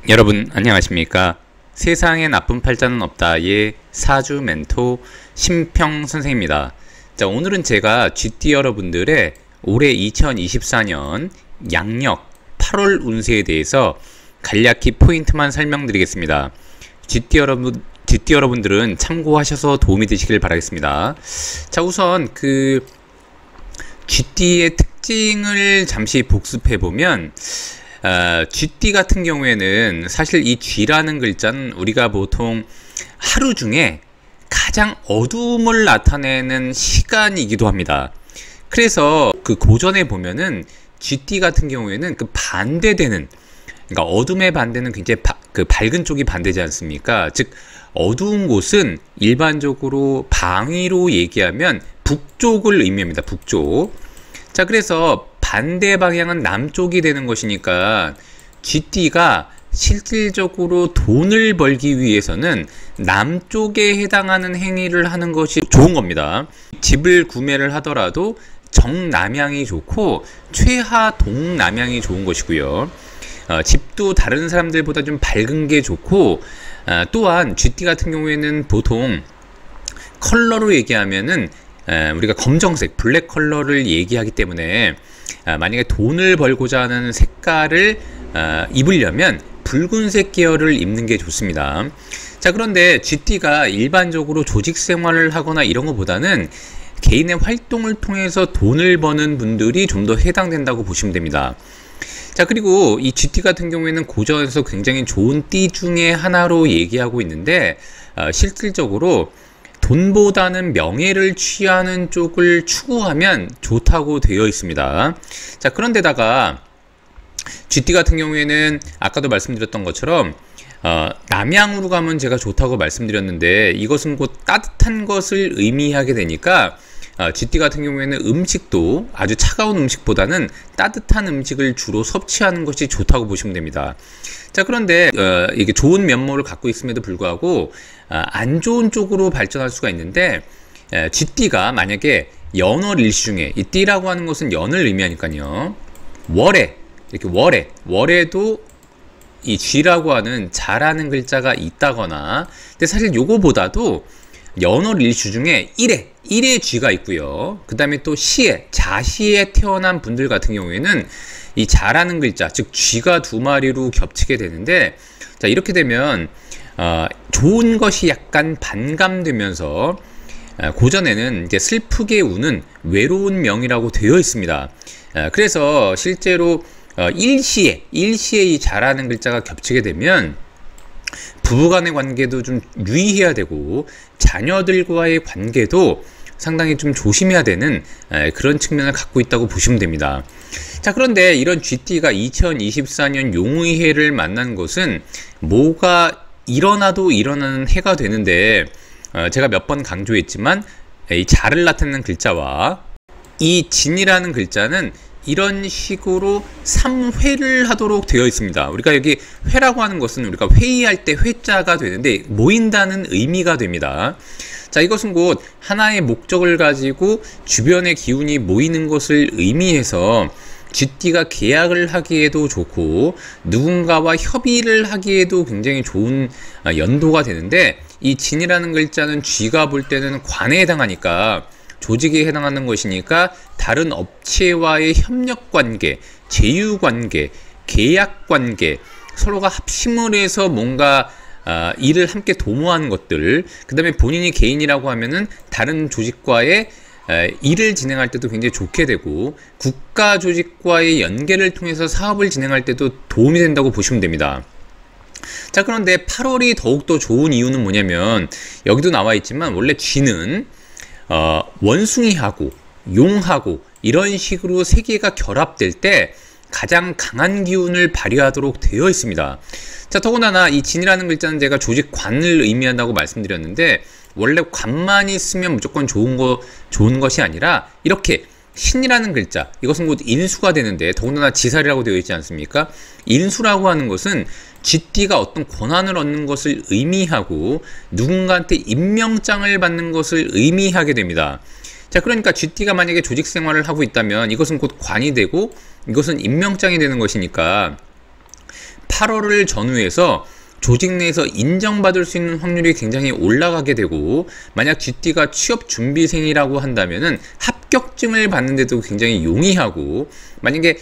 여러분 안녕하십니까? 세상에 나쁜 팔자는 없다의 사주 멘토 심평 선생입니다. 자, 오늘은 제가 GT 여러분들의 올해 2024년 양력 8월 운세에 대해서 간략히 포인트만 설명드리겠습니다. GT 여러분들은 참고하셔서 도움이 되시길 바라겠습니다. 자, 우선 GT의 특징을 잠시 복습해보면 GT 같은 경우에는 사실 이 G라는 글자는 우리가 보통 하루 중에 가장 어두움을 나타내는 시간이기도 합니다. 그래서 고전에 보면은 GT 같은 경우에는 반대되는, 그러니까 어둠의 반대는 굉장히 밝은 쪽이 반대지 않습니까? 즉 어두운 곳은 일반적으로 방위로 얘기하면 북쪽을 의미합니다. 북쪽. 자, 그래서 반대 방향은 남쪽이 되는 것이니까 GT가 실질적으로 돈을 벌기 위해서는 남쪽에 해당하는 행위를 하는 것이 좋은 겁니다. 집을 구매를 하더라도 정남향이 좋고 최하 동남향이 좋은 것이고요. 집도 다른 사람들보다 좀 밝은 게 좋고, 또한 GT 같은 경우에는 보통 컬러로 얘기하면은 우리가 검정색, 블랙 컬러를 얘기하기 때문에 만약에 돈을 벌고자 하는 색깔을 입으려면 붉은색 계열을 입는 게 좋습니다. 자, 그런데 GT가 일반적으로 조직 생활을 하거나 이런 것보다는 개인의 활동을 통해서 돈을 버는 분들이 좀 더 해당된다고 보시면 됩니다. 자, 그리고 이 GT 같은 경우에는 고전에서 굉장히 좋은 띠 중에 하나로 얘기하고 있는데, 실질적으로 돈보다는 명예를 취하는 쪽을 추구하면 좋다고 되어 있습니다. 자, 그런데다가 GT 같은 경우에는 아까도 말씀드렸던 것처럼 남향으로 가면 제가 좋다고 말씀드렸는데, 이것은 곧 따뜻한 것을 의미하게 되니까 GT 같은 경우에는 음식도 아주 차가운 음식보다는 따뜻한 음식을 주로 섭취하는 것이 좋다고 보시면 됩니다. 자, 그런데 이게 좋은 면모를 갖고 있음에도 불구하고 안 좋은 쪽으로 발전할 수가 있는데, GT가 만약에 연월일시 중에, 이 띠라고 하는 것은 연을 의미하니까요, 월에 이렇게 월에도 이 G라고 하는 자라는 글자가 있다거나, 근데 사실 요거보다도 연월일시 중에 1에 G가 있고요. 그 다음에 또 자시에 태어난 분들 같은 경우에는 이 자라는 글자, 즉 G가 두 마리로 겹치게 되는데, 자, 이렇게 되면 좋은 것이 약간 반감되면서 고전에는 이제 슬프게 우는 외로운 명이라고 되어 있습니다. 그래서 실제로 일시에 이 자라는 글자가 겹치게 되면 부부간의 관계도 좀 유의해야 되고, 자녀들과의 관계도 상당히 좀 조심해야 되는 그런 측면을 갖고 있다고 보시면 됩니다. 자, 그런데 이런 GT가 2024년 용의해를 만난 것은 뭐가 일어나도 일어나는 해가 되는데, 제가 몇 번 강조했지만 이 자를 나타내는 글자와 이 진이라는 글자는 이런 식으로 3회를 하도록 되어 있습니다. 우리가 여기 회라고 하는 것은 우리가 회의할 때 회자가 되는데, 모인다는 의미가 됩니다. 자, 이것은 곧 하나의 목적을 가지고 주변의 기운이 모이는 것을 의미해서 GT가 계약을 하기에도 좋고 누군가와 협의를 하기에도 굉장히 좋은 연도가 되는데, 이 진이라는 글자는 G가 볼 때는 관에 해당하니까, 조직에 해당하는 것이니까 다른 업체와의 협력관계, 제휴관계, 계약관계, 서로가 합심을 해서 뭔가 일을 함께 도모하는 것들, 그 다음에 본인이 개인이라고 하면은 다른 조직과의 일을 진행할 때도 굉장히 좋게 되고, 국가 조직과의 연계를 통해서 사업을 진행할 때도 도움이 된다고 보시면 됩니다. 자, 그런데 8월이 더욱더 좋은 이유는 뭐냐면, 여기도 나와 있지만 원래 G는 원숭이하고 용하고 이런 식으로 세 개가 결합될 때 가장 강한 기운을 발휘하도록 되어 있습니다. 자, 더군다나 이 진이라는 글자는 제가 조직관을 의미한다고 말씀드렸는데, 원래 관만 있으면 무조건 좋은 것이 아니라, 이렇게 신이라는 글자, 이것은 곧 인수가 되는데, 더군다나 지살이라고 되어 있지 않습니까? 인수라고 하는 것은 GT가 어떤 권한을 얻는 것을 의미하고 누군가한테 임명장을 받는 것을 의미하게 됩니다. 자, 그러니까 GT가 만약에 조직 생활을 하고 있다면 이것은 곧 관이 되고 이것은 임명장이 되는 것이니까 8월을 전후해서 조직 내에서 인정받을 수 있는 확률이 굉장히 올라가게 되고, 만약 GT가 취업 준비생이라고 한다면은 합격증을 받는데도 굉장히 용이하고, 만약에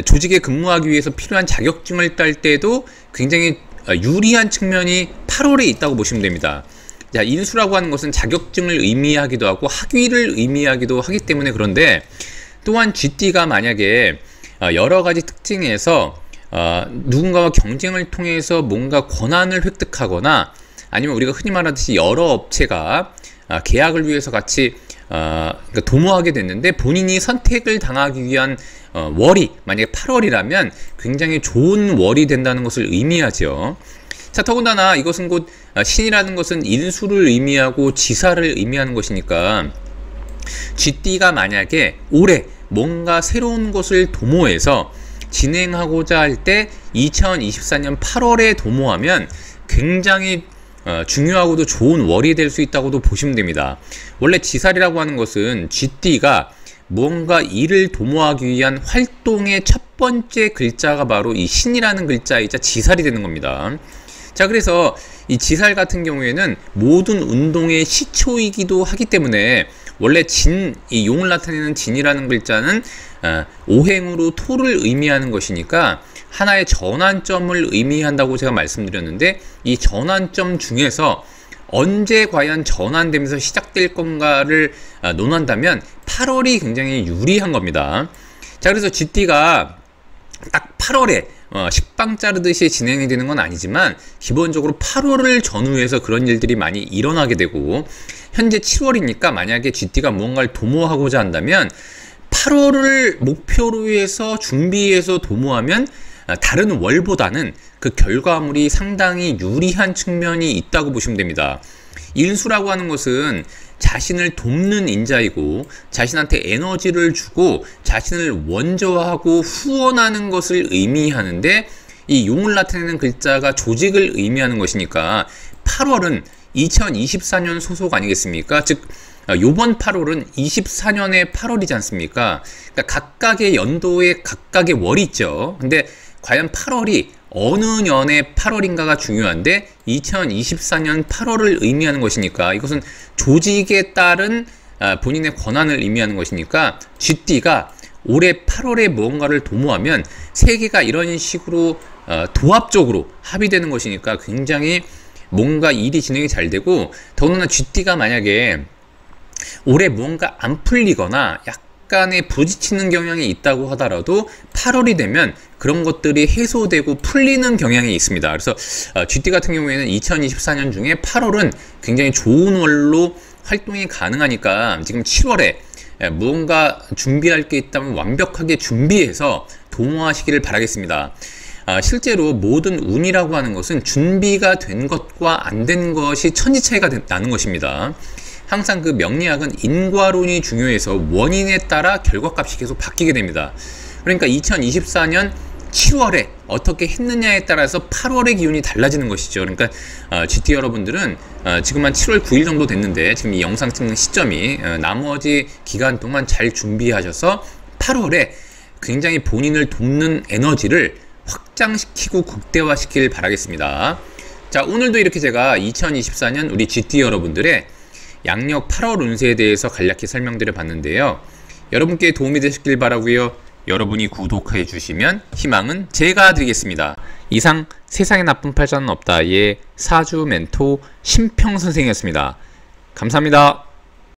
조직에 근무하기 위해서 필요한 자격증을 딸 때도 굉장히 유리한 측면이 8월에 있다고 보시면 됩니다. 자, 인수라고 하는 것은 자격증을 의미하기도 하고 학위를 의미하기도 하기 때문에, 그런데 또한 GT가 만약에 여러 가지 특징에서 누군가와 경쟁을 통해서 뭔가 권한을 획득하거나, 아니면 우리가 흔히 말하듯이 여러 업체가 계약을 위해서 같이 그러니까 도모하게 됐는데 본인이 선택을 당하기 위한 월이 만약에 8월이라면 굉장히 좋은 월이 된다는 것을 의미하죠. 자, 더군다나 이것은 곧 신이라는 것은 인수를 의미하고 지사를 의미하는 것이니까, GT가 만약에 올해 뭔가 새로운 것을 도모해서 진행하고자 할 때 2024년 8월에 도모하면 굉장히 중요하고도 좋은 월이 될 수 있다고도 보시면 됩니다. 원래 지살이라고 하는 것은 GT가 무언가 일을 도모하기 위한 활동의 첫 번째 글자가 바로 이 신이라는 글자이자 지살이 되는 겁니다. 자, 그래서 이 지살 같은 경우에는 모든 운동의 시초이기도 하기 때문에, 원래 이 용을 나타내는 진이라는 글자는 오행으로 토를 의미하는 것이니까 하나의 전환점을 의미한다고 제가 말씀드렸는데, 이 전환점 중에서 언제 과연 전환되면서 시작될 건가를 논한다면 8월이 굉장히 유리한 겁니다. 자, 그래서 GT가 딱 8월에 식빵 자르듯이 진행이 되는 건 아니지만, 기본적으로 8월을 전후해서 그런 일들이 많이 일어나게 되고, 현재 7월이니까 만약에 GT가 무언가를 도모하고자 한다면 8월을 목표로 해서 준비해서 도모하면 다른 월보다는 그 결과물이 상당히 유리한 측면이 있다고 보시면 됩니다. 인수라고 하는 것은 자신을 돕는 인자이고, 자신한테 에너지를 주고 자신을 원조하고 후원하는 것을 의미하는데, 이 용을 나타내는 글자가 조직을 의미하는 것이니까 8월은 2024년 소속 아니겠습니까? 즉 요번 8월은 24년의 8월이지 않습니까? 그러니까 각각의 연도에 각각의 월이 있죠. 근데 과연 8월이 어느 년의 8월인가가 중요한데, 2024년 8월을 의미하는 것이니까, 이것은 조직에 따른 본인의 권한을 의미하는 것이니까, GT가 올해 8월에 무언가를 도모하면 세계가 이런 식으로 도합적으로 합의되는 것이니까 굉장히 뭔가 일이 진행이 잘 되고, 더군다나 GT가 만약에 올해 무언가 안 풀리거나 약간의 부딪히는 경향이 있다고 하더라도 8월이 되면 그런 것들이 해소되고 풀리는 경향이 있습니다. 그래서 GT 같은 경우에는 2024년 중에 8월은 굉장히 좋은 월로 활동이 가능하니까, 지금 7월에 무언가 준비할 게 있다면 완벽하게 준비해서 도모하시기를 바라겠습니다. 실제로 모든 운이라고 하는 것은 준비가 된 것과 안 된 것이 천지 차이가 나는 것입니다. 항상 그 명리학은 인과론이 중요해서 원인에 따라 결과값이 계속 바뀌게 됩니다. 그러니까 2024년 7월에 어떻게 했느냐에 따라서 8월의 기운이 달라지는 것이죠. 그러니까 GT 여러분들은 지금 한 7월 9일 정도 됐는데, 지금 이 영상 찍는 시점이 나머지 기간 동안 잘 준비하셔서 8월에 굉장히 본인을 돕는 에너지를 확장시키고 극대화시키길 바라겠습니다. 자, 오늘도 이렇게 제가 2024년 우리 GT 여러분들의 양력 8월 운세에 대해서 간략히 설명드려 봤는데요. 여러분께 도움이 되셨길 바라고요. 여러분이 구독해 주시면 희망은 제가 드리겠습니다. 이상 세상에 나쁜 팔자는 없다의 사주 멘토 심평 선생이었습니다. 감사합니다.